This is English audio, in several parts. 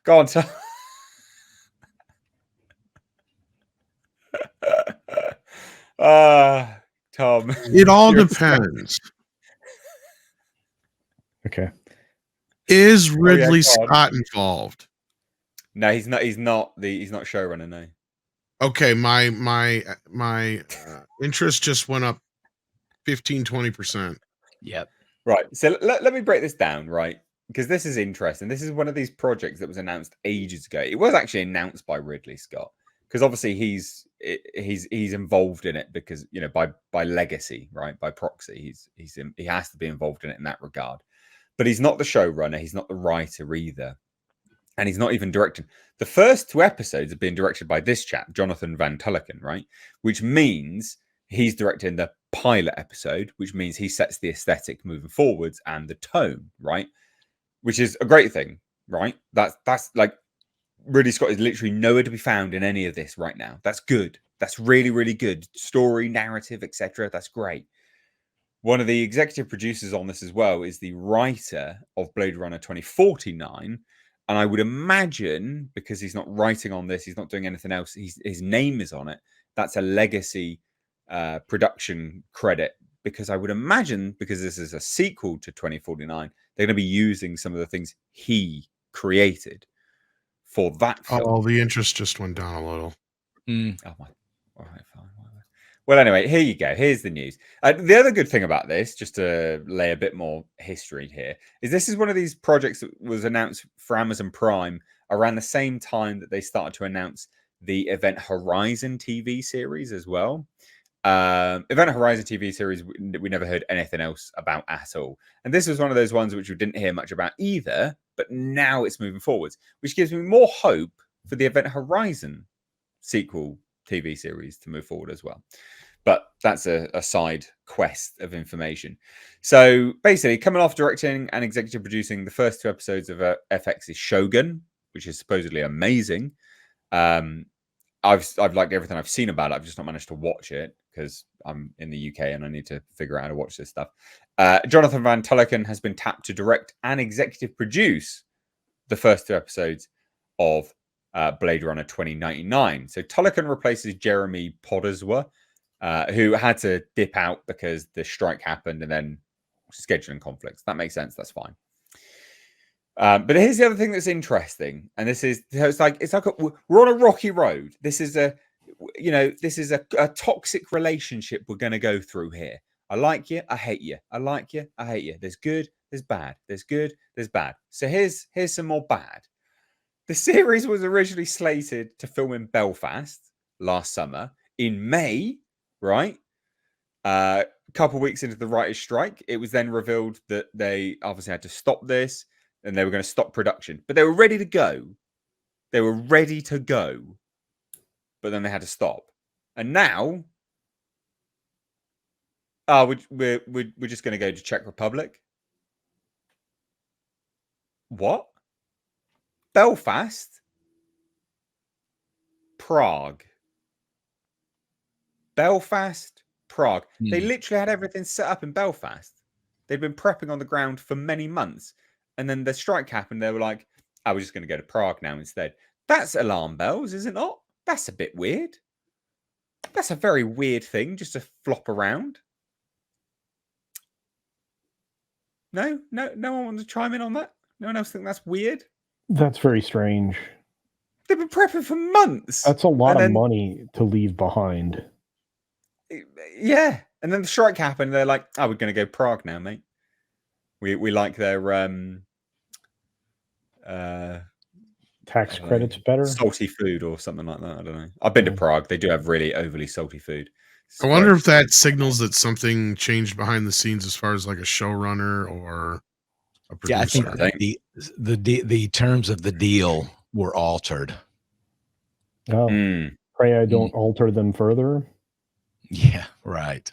Go on, Tom. Tom. It all depends. Okay. Is Ridley Scott involved? No, he's not. He's not showrunner. No. Okay, my interest just went up 15-20%. Yep. Right. So let me break this down, right? Because this is interesting. This is one of these projects that was announced ages ago. It was actually announced by Ridley Scott because obviously he's involved in it because by legacy, right? By proxy, he has to be involved in it in that regard. But he's not the showrunner. He's not the writer either. And he's not even directing. The first 2 episodes have been directed by this chap, Jonathan Van Tulleken, right? Which means he's directing the pilot episode, which means he sets the aesthetic moving forwards and the tone, right? Which is a great thing, right? That's like Ridley Scott is literally nowhere to be found in any of this right now. That's good. That's really, really good. Story, narrative, etc. That's great. One of the executive producers on this as well is the writer of Blade Runner 2049. And I would imagine, because he's not writing on this, he's not doing anything else, his name is on it. That's a legacy production credit. Because I would imagine, because this is a sequel to 2049, they're going to be using some of the things he created for that film. Oh, the interest just went down a little. Oh my! All right, fine. Well, anyway, here you go. Here's the news. The other good thing about this, just to lay a bit more history here, is this is one of these projects that was announced for Amazon Prime around the same time that they started to announce the Event Horizon TV series as well. Event Horizon TV series, we never heard anything else about at all. And this was one of those ones which we didn't hear much about either, but now it's moving forwards, which gives me more hope for the Event Horizon sequel TV series to move forward as well. But that's a side quest of information. So basically, coming off directing and executive producing the first 2 episodes of FX's Shogun, which is supposedly amazing. I've liked everything I've seen about it. I've just not managed to watch it because I'm in the UK and I need to figure out how to watch this stuff. Jonathan Van Tulleken has been tapped to direct and executive produce the first 2 episodes of Blade Runner 2099. So Tulleken replaces Jeremy Podeswa, who had to dip out because the strike happened and then scheduling conflicts. That makes sense. That's fine. But here's the other thing that's interesting, and this is we're on a rocky road. This is a toxic relationship we're going to go through here. I like you, I hate you. I like you, I hate you. There's good, there's bad. There's good, there's bad. So here's some more bad. The series was originally slated to film in Belfast last summer in May, right? A couple of weeks into the writer's strike, it was then revealed that they obviously had to stop this. And they were going to stop production, but they were ready to go. They were ready to go, but then they had to stop. And now, we're just going to go to Czech Republic. What? Belfast, Prague. Belfast, Prague. They literally had everything set up in Belfast. They'd been prepping on the ground for many months. And then the strike happened. They were like, we're just going to go to Prague now instead. That's alarm bells, is it not? That's a bit weird. That's a very weird thing just to flop around. No one wants to chime in on that? No one else think that's weird? That's very strange. They've been prepping for months. That's a lot of money to leave behind. Yeah. And then the strike happened. They're like, we're going to go Prague now, mate. We like their tax credits better. Salty food or something like that. I don't know. I've been to Prague. They do have really overly salty food. I wonder if that signals that something changed behind the scenes as far as like a showrunner or a producer. Yeah, I think the terms of the deal were altered. Oh, pray I don't alter them further. Yeah, right.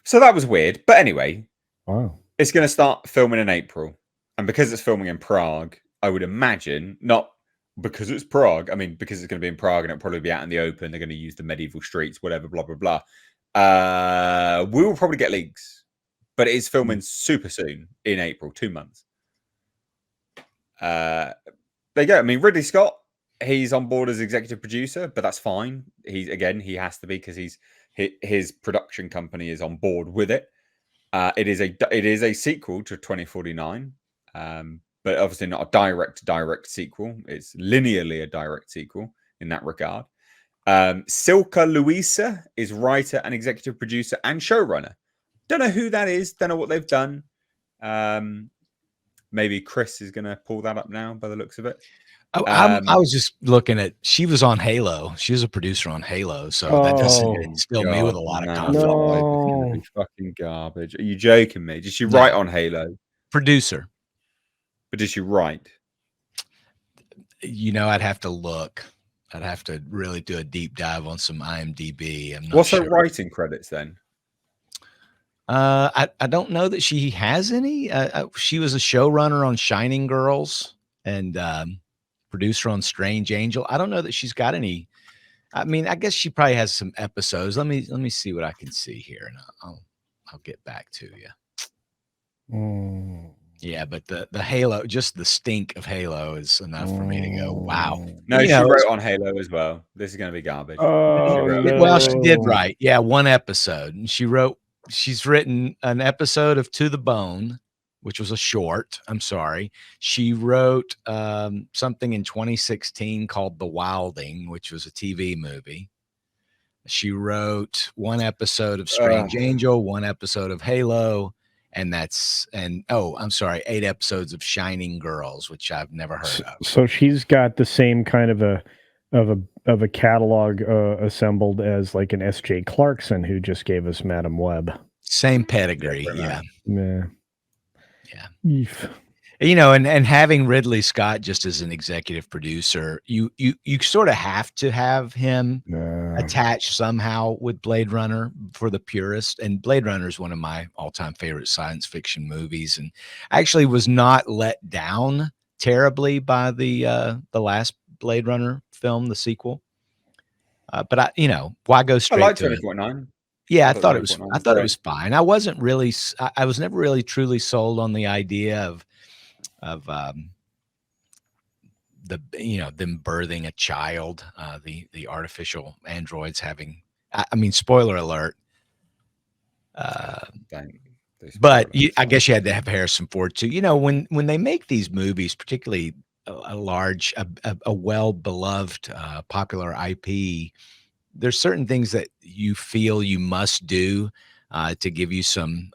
So that was weird. But anyway, wow. It's going to start filming in April. And because it's filming in Prague, I would imagine, not because it's Prague, I mean, because it's going to be in Prague and it'll probably be out in the open, they're going to use the medieval streets, whatever, blah, blah, blah. We will probably get leaks. But it is filming super soon in April, 2 months. there you go. I mean, Ridley Scott, he's on board as executive producer, but that's fine. He has to be because his production company is on board with it. It is a sequel to 2049, but obviously not a direct sequel. It's linearly a direct sequel in that regard. Silka Louisa is writer and executive producer and showrunner. Don't know who that is. Don't know what they've done. Maybe Chris is going to pull that up now by the looks of it. I was just looking at. She was on Halo. She was a producer on Halo, so that doesn't instill me with a lot of confidence. No. It's fucking garbage. Are you joking me? Did she write on Halo? Producer. But did she write? You know, I'd have to look. I'd have to really do a deep dive on some IMDb. I'm not What's sure. her writing credits then? I don't know that she has any. She was a showrunner on Shining Girls and producer on Strange Angel. I don't know that she's got any. I mean, I guess she probably has some episodes. Let me see what I can see here, and I'll get back to you. Yeah, but the Halo, just the stink of Halo is enough for me to go, wow. No, she wrote on Halo as well. This is going to be garbage. Well, she did write. Yeah, one episode. And she's written an episode of To the Bone, which was a short. I'm sorry. She wrote something in 2016 called The Wilding, which was a TV movie. She wrote one episode of Strange Angel, one episode of Halo, and 8 episodes of Shining Girls, which I've never heard of. So she's got the same kind of a catalog assembled as like an S.J. Clarkson, who just gave us Madam Web. Same pedigree, yeah. Eef. You know, and having Ridley Scott just as an executive producer, you sort of have to have him attached somehow with Blade Runner for the purist. And Blade Runner is one of my all-time favorite science fiction movies, and actually was not let down terribly by the last Blade Runner film, the sequel. But why go straight I like to 2049. Yeah, I thought it was fine. I wasn't really. I was never really truly sold on the idea of them birthing a child, the artificial androids having. I mean, spoiler alert. But I guess you had to have Harrison Ford too. You know, when they make these movies, particularly a well-beloved, popular IP, there's certain things that you feel you must do to give you some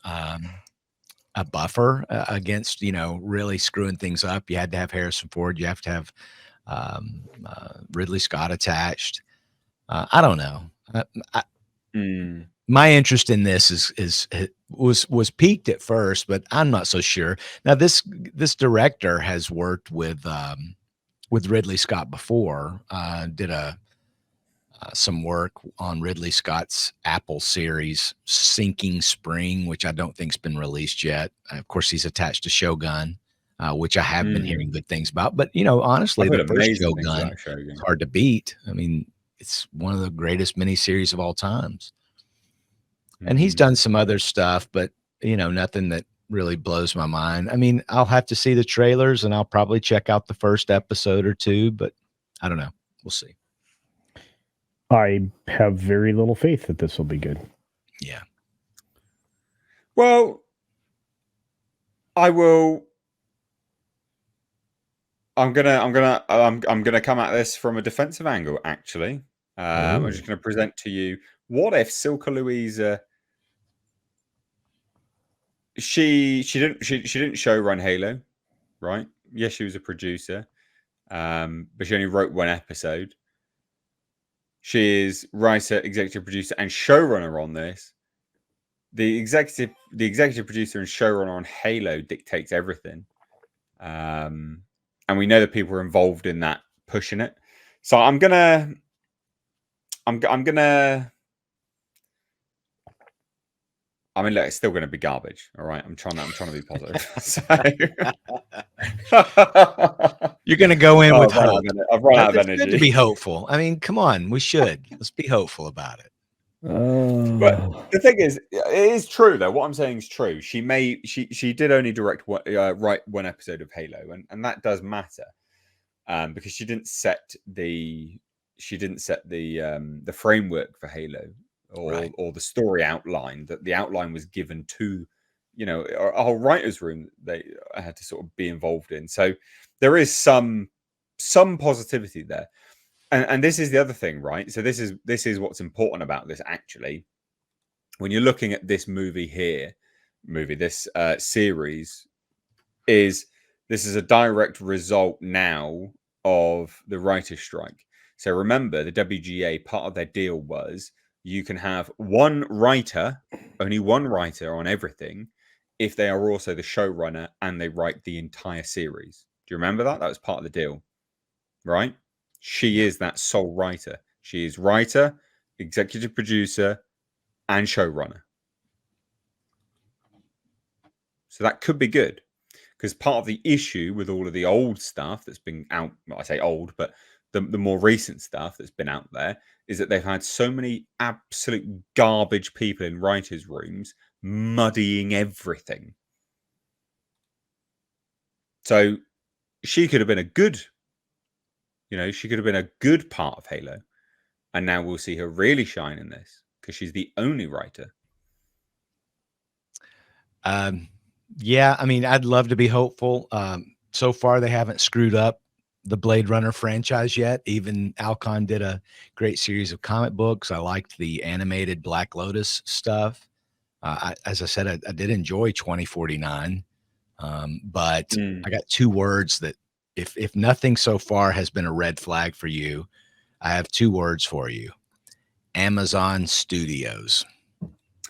a buffer against really screwing things up. You had to have Harrison Ford. You have to have Ridley Scott attached. I don't know. My interest in this was peaked at first, but I'm not so sure. Now this director has worked with Ridley Scott before. Did some work on Ridley Scott's Apple series, Sinking Spring, which I don't think's been released yet. Of course, he's attached to Shogun, which I have been hearing good things about. But honestly, the first Shogun is hard to beat. I mean, it's one of the greatest miniseries of all times. And he's done some other stuff, but nothing that really blows my mind. I mean, I'll have to see the trailers, and I'll probably check out the first episode or two, but I don't know. We'll see. I have very little faith that this will be good. Yeah. Well, I'm gonna come at this from a defensive angle. Actually, I'm just gonna present to you: what if Silka Louisa? She didn't show run Halo, right? Yes, she was a producer, but she only wrote one episode. She is writer, executive producer, and showrunner on this. The executive producer and showrunner on Halo dictates everything, and we know that people are involved in that, pushing it. So I'm gonna. I mean, look, it's still going to be garbage. All right, I'm trying to be positive. You're going to go in with hope. I've run out of energy. It's good to be hopeful. I mean, come on, let's be hopeful about it. But the thing is, it is true though. What I'm saying is true. She did only write one episode of Halo, and that does matter. because she didn't set the framework for Halo or the story outline. That the outline was given to, a whole writers' room they had to sort of be involved in. So there is some positivity there. And this is the other thing, right? So this is what's important about this, actually. When you're looking at this this series, this is a direct result now of the writer's strike. So remember, the WGA, part of their deal was you can have only one writer on everything, if they are also the showrunner and they write the entire series. Do you remember that? That was part of the deal, right? She is that sole writer. She is writer, executive producer, and showrunner. So that could be good, because part of the issue with all of the old stuff that's been out, well, I say old, but the more recent stuff that's been out there, is that they've had so many absolute garbage people in writers' rooms muddying everything. So she could have been a good part of Halo. And now we'll see her really shine in this, because she's the only writer. Yeah, I mean, I'd love to be hopeful. So far, they haven't screwed up the Blade Runner franchise yet. Even Alcon did a great series of comic books. I liked the animated Black Lotus stuff. As I said, I did enjoy 2049. But I got two words that if nothing so far has been a red flag for you, I have two words for you: Amazon Studios.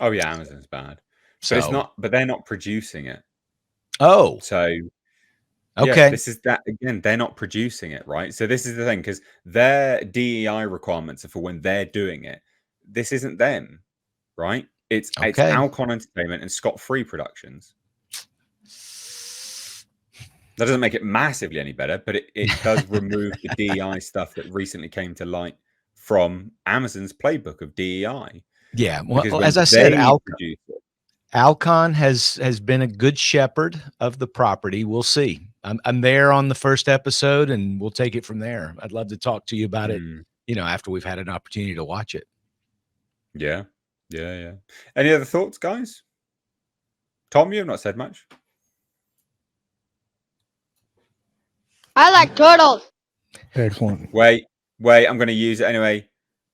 Oh yeah, Amazon's bad. So But it's not. But they're not producing it. Oh, so okay. Yeah, this is that again. They're not producing it, right? So this is the thing, because their DEI requirements are for when they're doing it. This isn't them, right? It's Alcon Entertainment and Scott Free Productions. That doesn't make it massively any better, but it does remove the DEI stuff that recently came to light from Amazon's playbook of DEI. Yeah, well, as I said, Alcon has been a good shepherd of the property. We'll see. I'm there on the first episode, and we'll take it from there. I'd love to talk to you about it, after we've had an opportunity to watch it. Yeah. Any other thoughts, guys? Tom, you have not said much. I like turtles. Excellent. Wait, I'm going to use it anyway.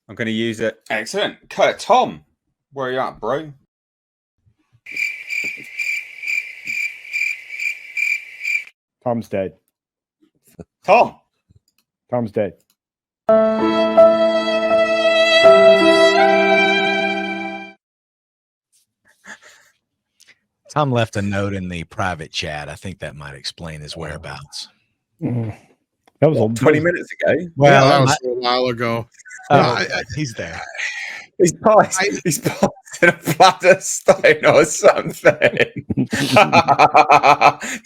I'm going to use it. Excellent. Tom, where are you at, bro? Tom's dead. Tom's dead. Tom left a note in the private chat. I think that might explain his whereabouts. That was 20 minutes ago. Well, that was a while ago. He's there. He's passed in a platter stone or something.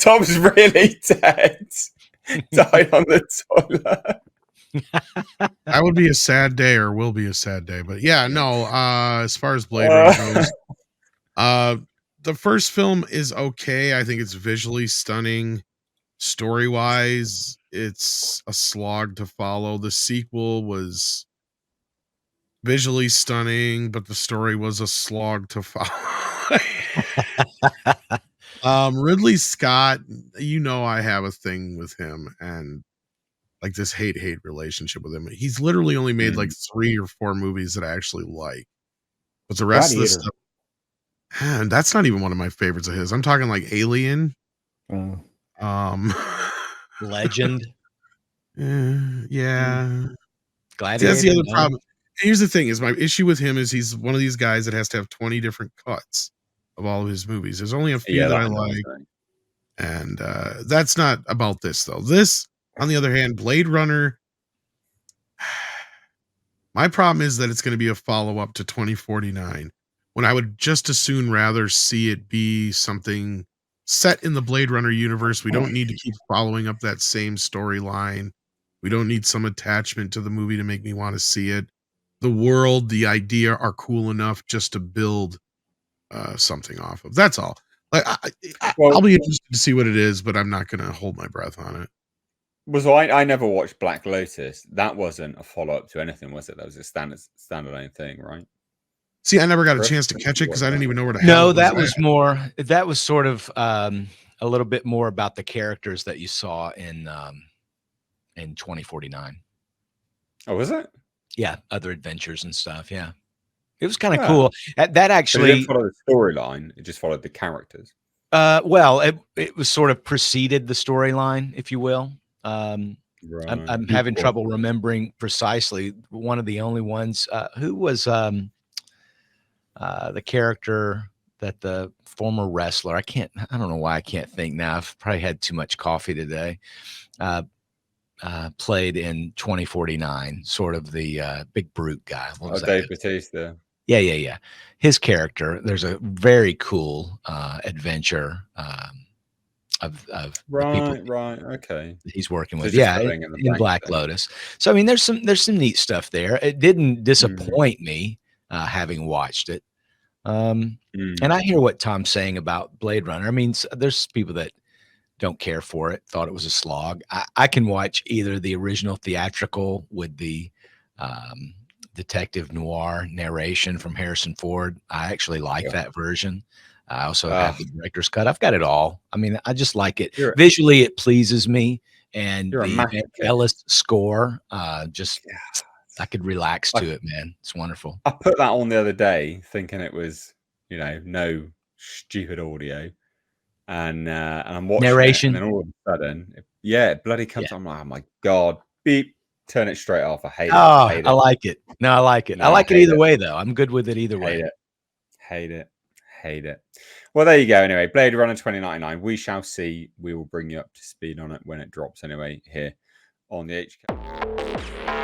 Tom's really dead. Died on the toilet. That would be a sad day, or will be a sad day. But yeah, no. As far as Blade Runner goes, the first film is okay. I think it's visually stunning. Story-wise, it's a slog to follow. The sequel was visually stunning, but the story was a slog to follow. Ridley Scott, I have a thing with him, and like this hate relationship with him. He's literally only made like 3 or 4 movies that I actually like, but the rest of the stuff, and that's not even one of my favorites of his. I'm talking like Alien, Legend. Yeah. Gladiator. That's the other problem. Here's the thing: is my issue with him is he's one of these guys that has to have 20 different cuts of all of his movies. There's only a few that I like, and that's not about this though. This, on the other hand, Blade Runner. My problem is that it's going to be a follow-up to 2049, when I would just as soon rather see it be something set in the Blade Runner universe. We don't need to keep following up that same storyline. We don't need some attachment to the movie to make me want to see it. The world, the idea are cool enough just to build something off of. That's all. Like, I'll be interested to see what it is, but I'm not going to hold my breath on it. I never watched Black Lotus. That wasn't a follow-up to anything, was it? That was a standalone thing, right? See, I never got a Chris, chance to catch it because I didn't even know where the hell No, it was that at. was more. That was sort of a little bit more about the characters that you saw in 2049. Oh, was it? Yeah, other adventures and stuff. Yeah, it was kind of Yeah. cool. That So it actually, didn't follow the storyline. It just followed the characters. well, it was sort of preceded the storyline, if you will. Right. I'm having trouble remembering precisely. One of the only ones who was the character that the former wrestler. I don't know why I can't think now. I've probably had too much coffee today. Played in 2049, sort of the big brute guy. What was that? Dave Bautista. Yeah. His character. There's a very cool adventure of the people Right. Okay. that he's working So with. just Yeah, filling in the in blanks Black then. Lotus. So I mean, there's some neat stuff there. It didn't disappoint me having watched it. And I hear what Tom's saying about Blade Runner. I mean, there's people that don't care for it, thought it was a slog. I can watch either the original theatrical with the detective noir narration from Harrison Ford. I actually like that version. I also have the director's cut. I've got it all. I mean, I just like it. Visually, it pleases me. And the Ellis score, just I could relax to it, man. It's wonderful. I put that on the other day thinking it was, no stupid audio. And I'm watching Narration. it, and then all of a sudden, it bloody comes on. I'm like, oh my God, beep, turn it straight off. I hate it. Oh, hate it. I like it. No, I like it. No, I like it hate either it. way, though. I'm good with it either way. Hate it. Well, there you go. Anyway, Blade Runner 2099. We shall see. We will bring you up to speed on it when it drops anyway here on the HK.